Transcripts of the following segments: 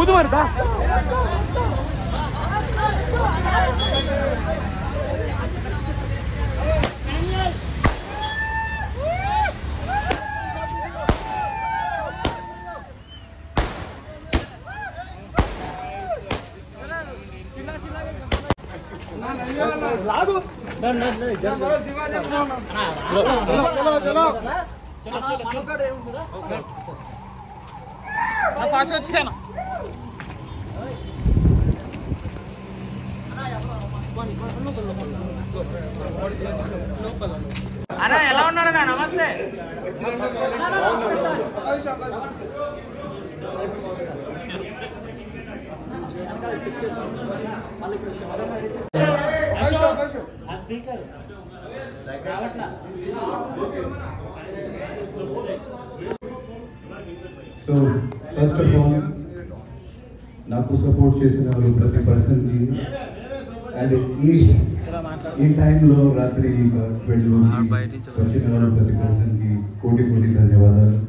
ఊదు మరి దా లాగు ఫాస్ట్ వచ్చాను అన్నా ఎలా ఉన్నారన్నా నమస్తే సో ఫస్ట్ ఆఫ్ ఆల్ నాకు సపోర్ట్ చేసిన ప్రతి పర్సన్కి అండ్ ఈ టైంలో రాత్రి 12 వచ్చిన ప్రతి పర్సన్కి కోటి ధన్యవాదాలు.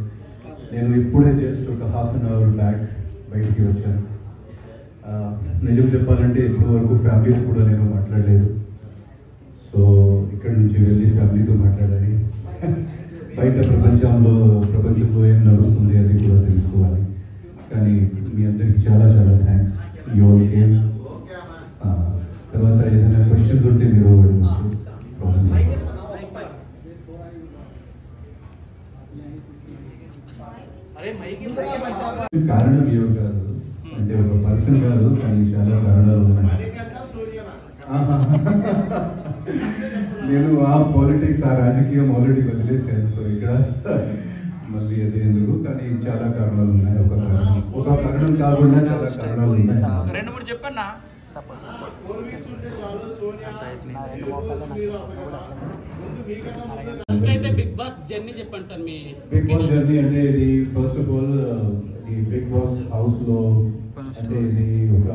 నేను ఇప్పుడే జస్ట్ ఒక హాఫ్ అన్ అవర్ బ్యాక్ బయటికి వచ్చాను. నిజం చెప్పాలంటే ఇప్పటి వరకు ఫ్యామిలీతో కూడా నేను మాట్లాడలేదు. సో ఇక్కడ నుంచి వెళ్ళి ఫ్యామిలీతో మాట్లాడాలి. బయట ప్రపంచంలో ఏం నడుస్తుంది అది కూడా తెలుసుకోవాలి. కానీ మీ అందరికీ చాలా థ్యాంక్స్. You all came. తర్వాత ఏదైనా క్వశ్చన్స్ ఉంటే మీరు కారణం ఏమో కాదు, అంటే ఒక పర్సన్ కాదు, కానీ చాలా కారణాలు ఉన్నాయి. నేను ఆ పాలిటిక్స్ ఆ రాజకీయం ఆల్రెడీ వదిలేసాను. సో ఇక్కడ మళ్ళీ అదే ఎందుకు, కానీ చాలా కారణాలు ఉన్నాయి. ఒక కారణం కాకుండా చాలా కారణాలు ఉన్నాయి. 2-3 చెప్పన్నా. ఫస్ట్ అయితే బిగ్ బాస్ జర్నీ చెప్పండి సార్. మీ బిగ్ బాస్ జర్నీ అంటే ఇది ఫస్ట్ ఆఫ్ ఆల్ ఈ బిగ్ బాస్ హౌస్ లో అంటే ఇది ఒక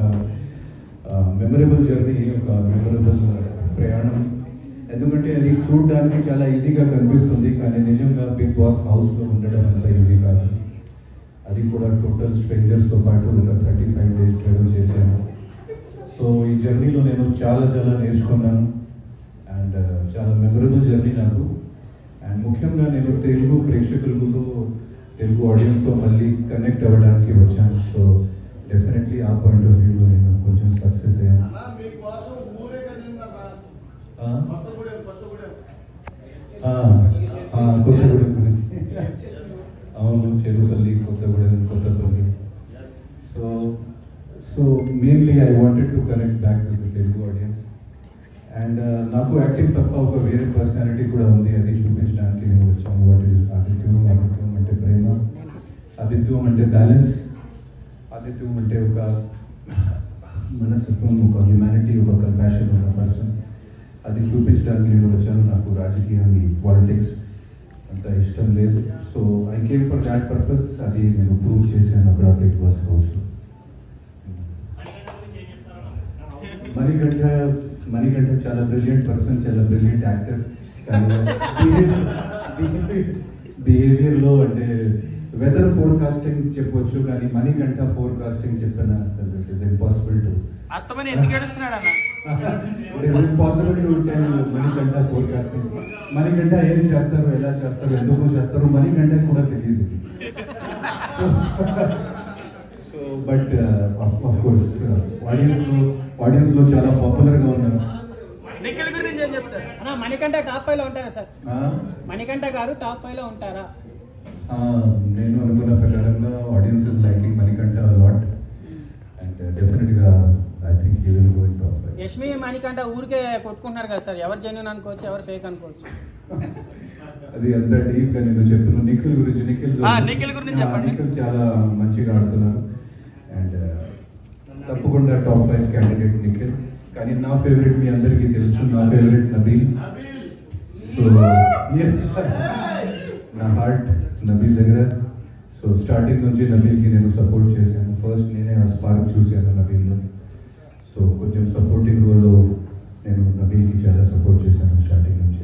మెమరబుల్ జర్నీ, ఒక మెమరబుల్ ప్రయాణం. ఎందుకంటే అది చూడడానికి చాలా ఈజీగా కనిపిస్తుంది, కానీ నిజంగా బిగ్ బాస్ హౌస్ లో ఉండడం అంత ఈజీ కాదు. అది కూడా టోటల్ స్ట్రేంజర్స్తో పాటు ఒక 35 days ట్రావెల్ చేశాను. సో ఈ జర్నీలో నేను చాలా నేర్చుకున్నాను. అండ్ చాలా మెమరబుల్ జర్నీ నాకు. అండ్ ముఖ్యంగా నేను తెలుగు ప్రేక్షకులతో, తెలుగు ఆడియన్స్తో మళ్ళీ కనెక్ట్ అవ్వడానికి వచ్చాను. సో డెఫినెట్లీ ఆ పాయింట్ ఆఫ్ వ్యూలో నేను కొంచెం సక్సెస్ అయ్యాను. కొత్తగూడెం గురించి అవును, Cheruvupalli, Kothagudem, Kothapalli. So mainly I wanted to connect back with the Telugu audience. And నాకు యాక్టింగ్ తప్ప ఒక వేరే పర్సనాలిటీ కూడా ఉంది, అది చూపించడానికి నేను వచ్చాను. వాట్ ఈస్ ఆదిత్యం అంటే ప్రేమ, ఆదిత్యం అంటే బ్యాలెన్స్, ఆదిత్యం అంటే ఒక మనస్తత్వం, ఒక హ్యుమానిటీ, ఒక కంపాషన్ ఉన్న పర్సన్. అది చూపించడానికి నేను వచ్చాను. నాకు రాజకీయం, పాలిటిక్స్ అంత ఇష్టం లేదు. So I came for that purpose. అది నేను ప్రూవ్ చేశాను అక్కడ బిగ్ బాస్ హౌస్లో. మణికంఠ చాలా బ్రిలియంట్ పర్సన్, చాలా బ్రిలియంట్ యాక్టర్. బిహేవియర్లో అంటే వెదర్ ఫోర్కాస్టింగ్ చెప్పొచ్చు, కానీ మణికంఠ ఫోర్కాస్టింగ్ చెప్పిన అసలు ఇట్ ఈస్ ఇంపాసిబుల్ టు. అత్తమని ఎందుకు ఏడుస్తున్నాడు అన్న? It is impossible to tell Manikanta forecasting. Manikanta ఏం చేస్తారు, ఎలా చేస్తారు, ఎందుకు చేస్తారు మణికంఠ కూడా తెలియదు. So but of course audience లో చాలా పాపులర్ గా ఉన్నారు. నిఖిల్ గురించి ఏం చెప్తారు అన్న? మణికంఠ టాప్ 5 లో ఉంటారా సార్? మణికంఠ గారు టాప్ 5 లో ఉంటారా? నేను అనుకున్న ప్రకారంగా audience is liking Manikanta lot. And Yashmi Manikanta ఊరికే కొట్టుకుంటున్నారు కదా సార్, ఎవరు జెన్యూన్ అనుకోవచ్చు, ఎవరు ఫేక్ అనుకోవచ్చు? అది అంత డీప్ గా నేను చెప్పను. నిఖిల్ గురించి నిఖిల్ గురించి చెప్పండి. నిఖిల్ చాలా మంచిగా ఆడుతున్నారు అండ్ తప్పకుండా టాప్ 5 క్యాండిడేట్ నిఖిల్. కానీ నా ఫేవరెట్ మీ అందరికీ తెలుసు, నా ఫేవరెట్ నబీల్. సో నా హార్ట్ నబీల్ దగ్గర. సో స్టార్టింగ్ నుంచి నబీల్కి నేను సపోర్ట్ చేశాను. ఫస్ట్ నేనే ఆ స్పార్క్ చూశాను నబీల్లో. సో కొంచెం సపోర్టింగ్ రోల్లో నేను నబీల్కి చాలా సపోర్ట్ చేశాను స్టార్టింగ్ నుంచి.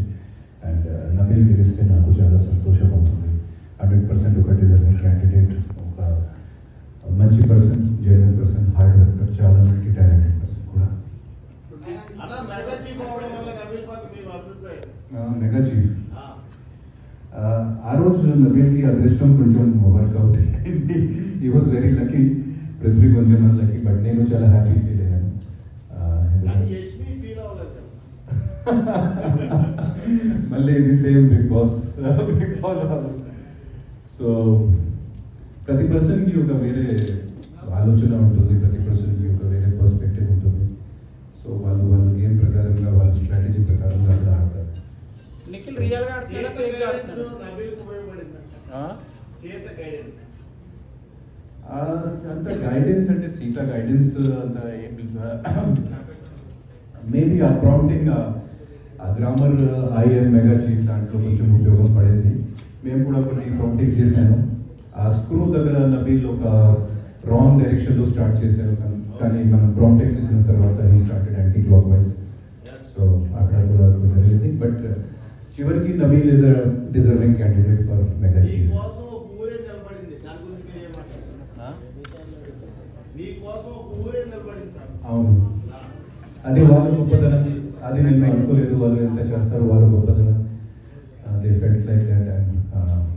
అండ్ నబీల్ గెలిస్తే నాకు చాలా సంతోషం అవుతుంది. 100% ఒక డిజర్వింగ్ క్యాండిడేట్, ఒక మంచి person, genuine person, hard worker, చాలా మంచి టాలెంటెడ్ పర్సన్ కూడా. మెగా చీఫ్ ఆ రోజు నబీల్కి అదృష్టం కొంచెం వర్కౌట్ అయింది. He was very lucky. Prithvi కొంచెం అన్లక్కీ, బట్ నేను చాలా హ్యాపీ ఫీల్ అయ్యాను. మళ్ళీ ఇది same Bigg Boss house. So ప్రతి పర్సన్కి ఒక వేరే ఆలోచన ఉంటుంది, ప్రతి పర్సన్కి ఒక వేరే పర్స్పెక్టివ్ ఉంటుంది. సో వాళ్ళు గేమ్ ప్రకారంగా, వాళ్ళ స్ట్రాటజీ ప్రకారంగా అక్కడ ఆడతారు. నిఖిల్ రియల్ గా ఆడుతున్నాడా, ఫేక్ గా ఆడుతున్నాడా? అంత గైడెన్స్ అంటే సీత గైడెన్స్ అంత ఏం మేబీ ఆ ప్రాంప్టింగ్, ఆ గ్రామర్ ఐఎం మెగా చీఫ్ దాంట్లో కొంచెం ఉపయోగం పడింది. మేము కూడా కొన్ని ప్రాంప్టింగ్ చేశాను. ఆ స్క్రూ దగ్గర నబీల్ ఒక రాంగ్ డైరెక్షన్లో స్టార్ట్ చేశారు, కానీ మనం ప్రాంప్టింగ్ చేసిన తర్వాత he started anti clock wise. So అక్కడ కూడా జరిగింది. బట్ చివరికి Nabeel is a deserving candidate for mega chief. అవును, అది వాళ్ళ గొప్పతనం. అది నేను అనుకోలేదు, వాళ్ళు ఎంత చేస్తారు, వాళ్ళ గొప్పతనం. They felt like that. And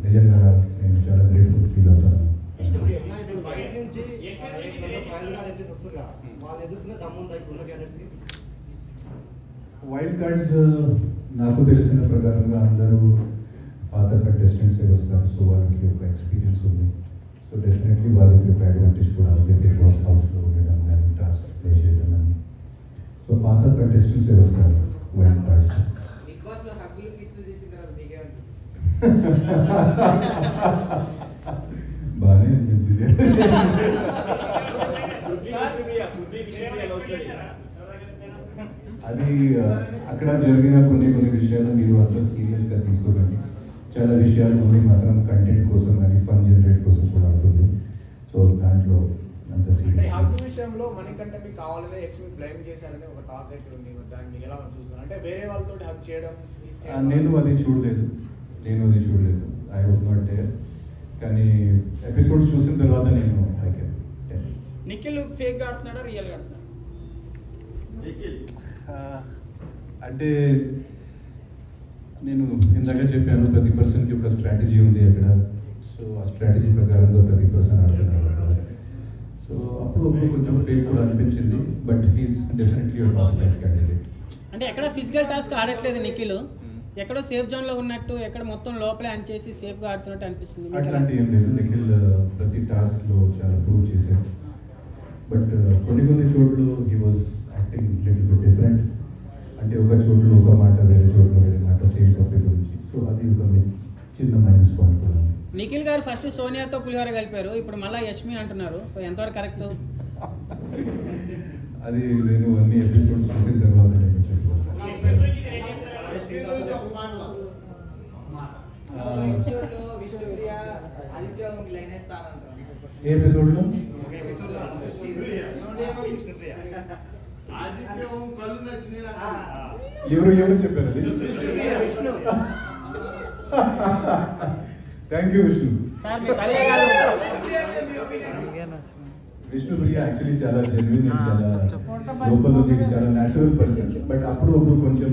నిజంగా నేను చాలా గ్రేట్ఫుల్ ఫీల్ అవుతాను. వైల్డ్ కార్డ్స్ నాకు తెలిసిన ప్రకారంగా అందరూ పాత కంటెస్టెంట్స్ వస్తారు. సో వాళ్ళకి ఒక ఎక్స్పీరియన్స్ ఉంది. సో డెఫినెట్లీ వాళ్ళకి ఒక అడ్వాంటేజ్ కూడా ఉంది, బిగ్ బాస్ హౌస్లో ఉండడం కానీ, టాస్క్ ప్లే చేయడం కానీ. సో పాత కంటెస్టెంట్స్ వస్తారు వైల్డ్ కార్డ్స్. బాగానే అనిపించింది. అది అక్కడ జరిగిన కొన్ని విషయాలు మీరు అంత సీరియస్గా తీసుకోకండి. చాలా విషయాలు ఉంది మాత్రం కంటెంట్ కోసం కానీ, ఫన్ జనరేట్ కోసం కూడా అవుతుంది. సో దాంట్లో అంత సీరియస్. హక్కు విషయంలో మణికంఠ మీకు కావాలనే యష్మి బ్లేమ్ చేశారని ఒక టాక్ అయితే ఉంది. దాన్ని ఎలా చూస్తున్నారు? అంటే వేరే వాళ్ళతో హక్ చేయడం. నేను అది చూడలేదు. I was not there. కానీ ఎపిసోడ్స్ చూసిన తర్వాత నేను నిఖిల్ ఫేక్ గా ఆడుతున్నాడా, రియల్ గా ఆడుతున్నాడా? అంటే నేను ఇందాక చెప్పాను, ప్రతి పర్సన్కి ఒక స్ట్రాటజీ ఉంది అక్కడ. సో ఆ స్ట్రాటజీ ప్రకారంగా ప్రతి పర్సన్ ఆడుతున్నారు అక్కడ. సో అప్పుడు కొంచెం ఫేక్ కూడా అనిపించింది. But he's definitely top 5 candidate. అంటే ఎక్కడ ఫిజికల్ టాస్క్ ఆడట్లేదు నిఖిల్, ఎక్కడో సేఫ్ జోన్ లో ఉన్నట్టు, ఎక్కడ మొత్తం లోపలే అని చేసి సేఫ్ గా ఆడుతున్నట్టు అనిపిస్తుంది. అట్లాంటి ఏం లేదు. నిఖిల్ ప్రతి టాస్క్ లో చాలా ప్రూవ్ చేశారు. బట్ కొన్ని చోట్ల he was acting little bit different. అంటే ఒక చోట్ల ఒక మాట, వేరే చోట్ల వేరే మాట, సేమ్ టాపిక్ గురించి. సో అది ఒక చిన్న మైనస్ పాయింట్ కూడా. నిఖిల్ గారు ఫస్ట్ సోనియాతో పులిహోర కలిపారు, ఇప్పుడు మళ్ళీ యష్మి అంటున్నారు. సో ఎంతవరకు కరెక్ట్? అది నేను అన్ని ఎపిసోడ్స్ చూసిన తర్వాత నేను చెప్పాను. ఏ ఎపిసోడ్లో? ఎవరు చెప్పారు అది? Thank you Vishnu. Vishnupriya actually చాలా జెన్యున్, చాలా లోపల నుంచి చాలా న్యాచురల్ పర్సన్. బట్ అప్పుడు కొంచెం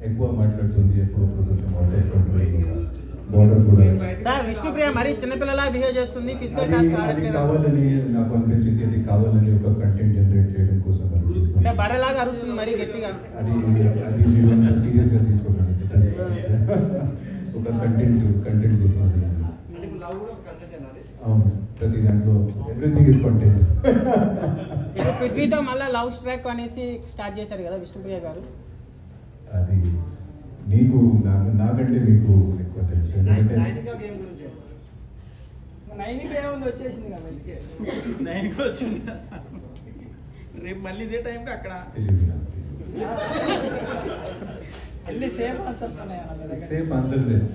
ఎక్కువ మాట్లాడుతుంది, ఎప్పుడు కొంచెం బోర్డర్ కూడా. విష్ణుప్రియ మరి చిన్నపిల్లలా బిహేవ్ చేస్తుంది. అది కావాలని నాకు అనిపించింది. అది కావాలని ఒక కంటెంట్ జనరేట్ చేయడం కోసం అంటే బర్రెలాగా అరుస్తుంది మరి గట్టిగా. అది సీరియస్ గా తీసుకోకండి. ఒక కంటెంట్ కోసం. అవును, ప్రతి దాంట్లో ఎవ్రీథింగ్ ఇస్ కంటెంట్. ఇప్పుడు పృథ్వీతో మళ్ళీ లవ్ ట్రాక్ అనేసి స్టార్ట్ చేశారు కదా విష్ణుప్రియ గారు. అది మీకు నాకంటే మీకు ఎక్కువ తెలుసు. ఎందుకంటే వచ్చేసింది కదా నైన్కి వచ్చింది. రేపు మళ్ళీ ఇదే టైంకి అక్కడ తెలియదు నాకు. అన్ని సేమ్ ఆన్సర్స్ ఉన్నాయి అన్న మీ దగ్గర. సేఫ్ ఆన్సర్ లేదు.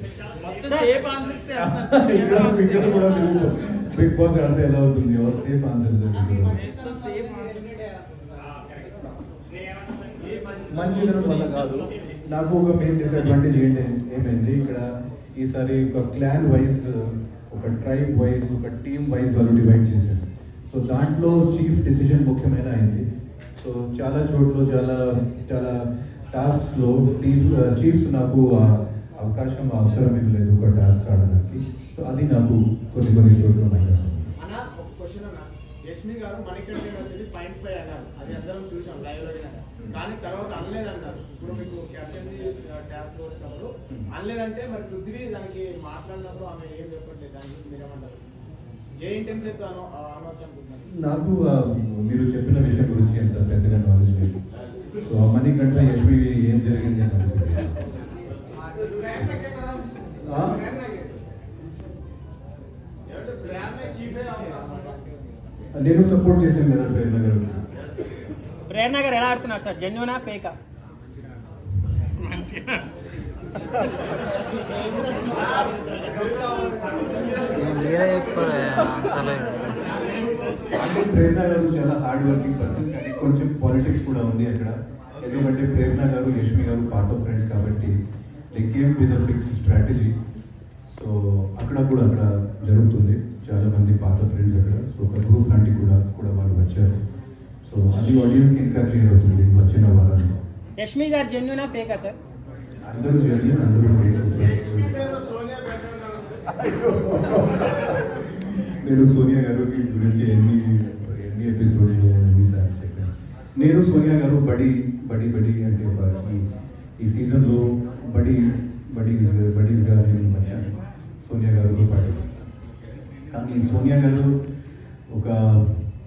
మొత్తం సేఫ్ ఆన్సర్స్ ఇక్కడ కూడా మీరు బిగ్ బాస్ ఆడితే ఎలా అవుతుంది? ఎవరు సేఫ్ ఆన్సర్ మంచిదనం వల్ల కాదు. నాకు ఒక మెయిన్ డిసడ్వాంటేజ్ ఏమైంది ఇక్కడ ఈసారి ఒక క్లాన్ వైజ్, ఒక ట్రైబ్ వైజ్, ఒక టీమ్ వైజ్ వాళ్ళు డివైడ్ చేశారు. సో దాంట్లో చీఫ్ డిసిజన్ ముఖ్యమైన అయింది. సో చాలా చోట్ల చాలా టాస్క్స్లో చీఫ్స్ నాకు అవకాశం అవసరం ఏం లేదు ఒక టాస్క్ ఆడడానికి. సో అది నాకు కొన్ని చోట్ల మైనస్. అన్న ఒక క్వశ్చన్ అన్న, యష్మి గారు మణికంఠ వచ్చేసి 0.5 అన్నారు, అది అందరం చూసాం లైవ్ లో. కానీ తర్వాత అనలేదు అన్నారు. ఇప్పుడు మీకు కెప్టెన్సీ టాస్క్ లో వచ్చినప్పుడు అనలేదంటే మరి పృథ్వీ దానికి మాట్లాడినప్పుడు ఆమె ఏం చెప్పట్లేదు, దాని గురించి మీరేమంటారు? ఏ ఇంటెన్షన్ అనవచ్చు అనుకుంటున్నారు? నాకు మీరు చెప్పిన విషయం గురించి ఎంత పెద్దగా నాలెడ్జ్ లేదు. సో మణికంఠ యష్మి ఏం జరిగింది అని నేను సపోర్ట్ చేశాను కదా ప్రేరణ గారు. ప్రేరణ గారు ఎలా ఆడుతున్నారు సార్? జెన్యునా ఫేకా? అంటే ప్రేరణ గారు చాలా హార్డ్ వర్కింగ్ పర్సన్, కానీ కొంచెం పాలిటిక్స్ కూడా ఉంది అక్కడ. ఎందుకంటే ప్రేరణ గారు యష్మి గారు పార్ట్ ఆఫ్ ఫ్రెండ్స్ కాబట్టి they came with a fixed strategy. So అక్కడ జరుగుతుంది. చాలా మంది పార్ట్ ఆఫ్ ఫ్రెండ్స్ అక్కడ. సో ఒక గ్రూప్ లాంటి కూడా వాళ్ళు వచ్చారు. సో అది ఆడియన్స్ ఇంకా క్లియర్ అవుతుంది వచ్చిన వాళ్ళని. యష్మి గారు జెన్యునా ఫేకా సార్? అందరూ జెన్యూన్, అందరూ ఫేక్. నేను సోనియా గారు గురించి ఎన్ని ఎపిసోడ్లో ఎన్నిసార్లు చెప్పాను. నేను సోనియా గారు బడి అంటే ఈ సీజన్లో బడీస్గా నేను వచ్చాను సోనియా గారితో పాటు. కానీ సోనియా గారు ఒక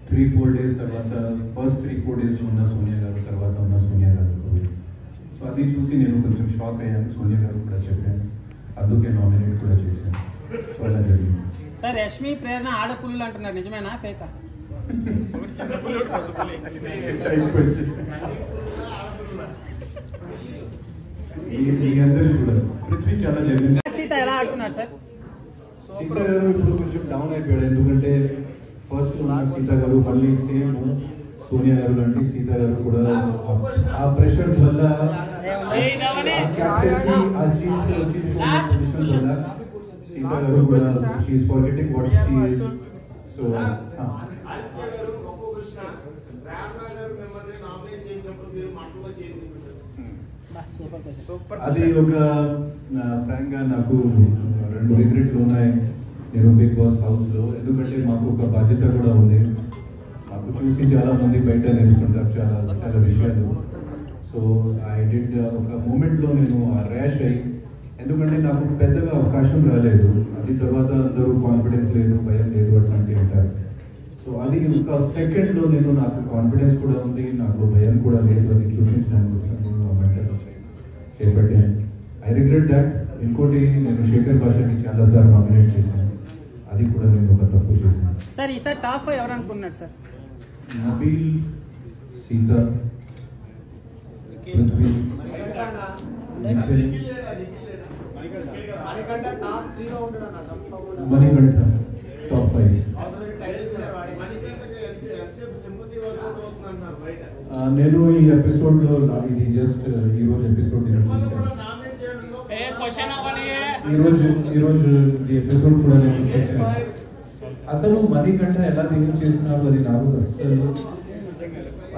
3-4 days తర్వాత, ఫస్ట్ 3-4 daysలో ఉన్న సోనియా గారు, తర్వాత ఉన్న సోనియా గారు. సో అది చూసి నేను కొంచెం షాక్ అయ్యాను. సోనియా గారు కూడా చెప్పాను, అందుకే నామినేట్ కూడా చేశాను. సో అలా జరిగింది. సార్ యష్మి ప్రేరణ ఆడపుల్లు అంటున్నారు, నిజమేనా ఫేకా? మీ అందరూ చూడాలి. పృథ్వీ చాలా జెన్యూన్. సీత ఎలా ఆడుతున్నారు సార్? సీత గారు ఇప్పుడు కొంచెం డౌన్ అయిపోయాడు. ఎందుకంటే ఫస్ట్ ఉన్న సీత గారు మళ్ళీ సేమ్ సోనియా గారు లాంటి సీత గారు కూడా ఆ ప్రెషర్ వల్ల సీత గారు కూడా she is forgetting what she is. So అది ఒక ఫ్రాంక్ గా నాకు 2 రిగ్రెట్లు ఉన్నాయి నేను బిగ్ బాస్ హౌస్ లో. ఎందుకంటే మాకు ఒక బాధ్యత కూడా ఉంది. మాకు చూసి చాలా మంది బయట నేర్చుకుంటారు చాలా విషయాలు. సో ఐ డిడ్ ఒక మూమెంట్ లో నేను ర్యాష్ అయ్యి, ఎందుకంటే నాకు పెద్దగా అవకాశం రాలేదు. అది తర్వాత అందరూ కాన్ఫిడెన్స్ లేదు, భయం లేదు అట్లాంటివి అంటారు. సో అది ఒక సెకండ్ లో నాకు కాన్ఫిడెన్స్ కూడా ఉంది, నాకు భయం కూడా లేదు. అది చూపించడానికి నేను ఆ మెంటర్ చేపట్టాను. I regret that. ఇంకోటి, నేను శేఖర్ భాషని చాలాసార్లు నామినేట్ చేశాను, అది కూడా నేను ఒక తప్పు చేశాను. సార్ ఈసారి టాప్ 5 ఎవరు అనుకున్నారు సార్? నబీల్, సీత, పృథ్వీ, మణికంఠ టాప్ 5. నేను ఈ ఎపిసోడ్ లో ఇది జస్ట్ ఈ రోజు ఎపిసోడ్ ఈ రోజు ఈ ఎపిసోడ్ కూడా నేను చూసాను. అసలు మణికంఠ ఎలా బిహేవ్ చేస్తున్నారు అది నాకు అసలు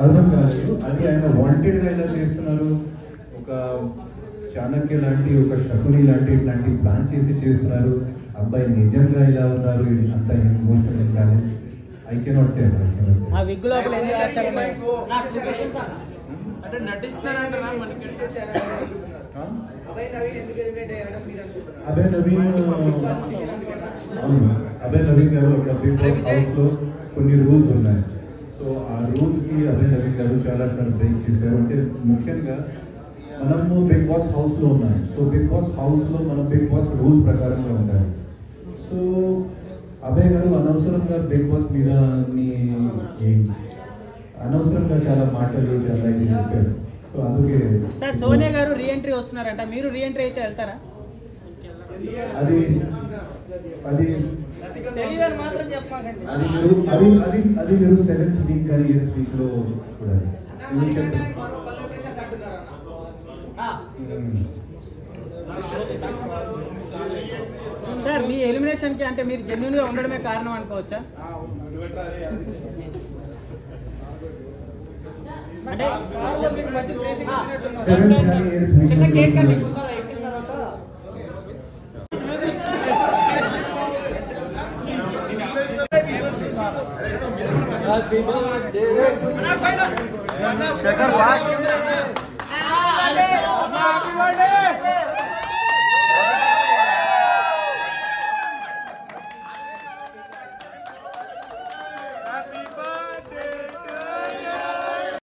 అర్థం కాలేదు. అది ఆయన వాంటెడ్ గా ఎలా చేస్తున్నారు, ఒక చాణక్య లాంటి, ఒక శకుని లాంటి ఇట్లాంటి ప్లాన్ చేసి చేస్తున్నారు. అబ్బాయి నిజంగా ఇలా ఉన్నారు, అంత emotional imbalance. I cannot tell. ఆ విగ్ లోపల ఏం చేస్తారు? అంటే నటిస్తారంటారా మనకి? అభయ్ నవీన్ గారు ఒక బిగ్ బాస్ హౌస్ లో కొన్ని రూల్స్ ఉన్నాయి. సో ఆ రూల్స్ కి అభయ్ నవీన్ గారు చాలా సార్లు బ్రేక్ చేశారు. అంటే ముఖ్యంగా మనము బిగ్ బాస్ హౌస్ లో ఉన్నాం. సో బిగ్ బాస్ హౌస్ లో మనం బిగ్ బాస్ రూల్స్ ప్రకారంగా ఉండాలి. సో అభయ్ గారు అనవసరంగా బిగ్ బాస్ మీద అనవసరంగా చాలా మాటలు చాలా ఇది చెప్పారు. సో అందుకే సార్ సోనియా గారు రీఎంట్రీ వస్తున్నారంట, మీరు రీఎంట్రీ అయితే వెళ్తారా? అది అది తెలియదని మాత్రం చెప్పమాకండి. అది మీరు 7th వీక్ కానీ 8th వీక్ లో చూడాలి. సార్ మీ ఎలిమినేషన్ కి అంటే మీరు జెన్యున్ గా ఉండడమే కారణం అనుకోవచ్చా? అంటే చిన్న కేక్ కండి ఎక్కిన తర్వాత Happy birthday.